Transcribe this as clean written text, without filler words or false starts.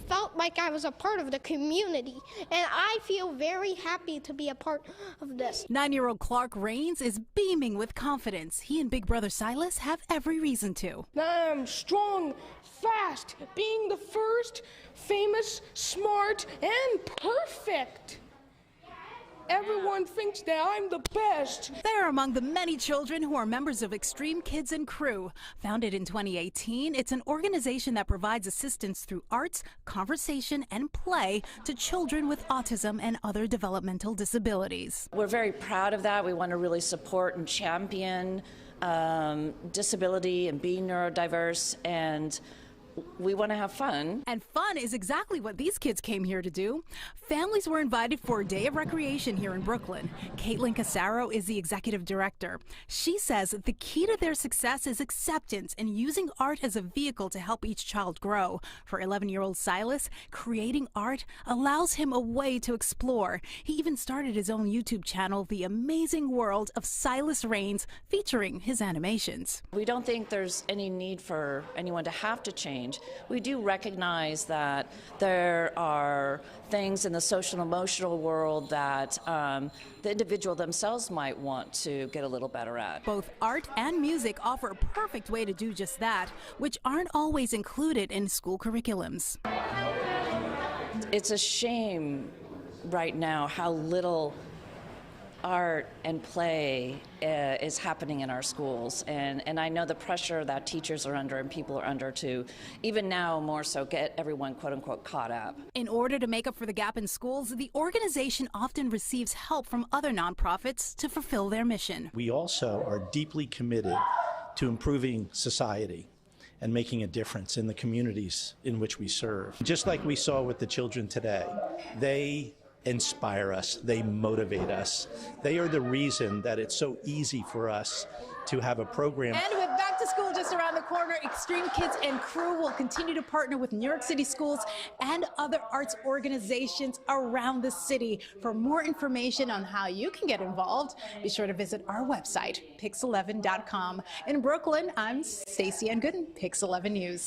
felt like I was a part of the community, and I feel very happy to be a part of this. 9-year-old Clark Rains is beaming with confidence. He and big brother Silas have every reason to. I'm strong, fast, being the first, famous, smart, and perfect. Everyone thinks that I'm the best. They're among the many children who are members of Extreme Kids and Crew. Founded in 2018, it's an organization that provides assistance through arts, conversation, and play to children with autism and other developmental disabilities. We're very proud of that. We want to really support and champion disability and being neurodiverse, and we want to have fun. And fun is exactly what these kids came here to do. Families were invited for a day of recreation here in Brooklyn. Caitlin Casaro is the executive director. She says the key to their success is acceptance and using art as a vehicle to help each child grow. For 11-year-old Silas, creating art allows him a way to explore. He even started his own YouTube channel, The Amazing World of Silas Rains, featuring his animations. We don't think there's any need for anyone to have to change. We do recognize that there are things in the social and emotional world that the individual themselves might want to get a little better at. Both art and music offer a perfect way to do just that, which aren't always included in school curriculums. It's a shame right now how little art and play is happening in our schools, and I know the pressure that teachers are under and people are under to, even now more so, get everyone quote-unquote caught up. In order to make up for the gap in schools, the organization often receives help from other nonprofits to fulfill their mission. We also are deeply committed to improving society and making a difference in the communities in which we serve. Just like we saw with the children today, they inspire us, they motivate us. They are the reason that it's so easy for us to have a program. And with back to school just around the corner, Extreme Kids and Crew will continue to partner with New York City schools and other arts organizations around the city. For more information on how you can get involved, be sure to visit our website, PIX11.com. In Brooklyn, I'm Stacey Ann Gooden, PIX11 News.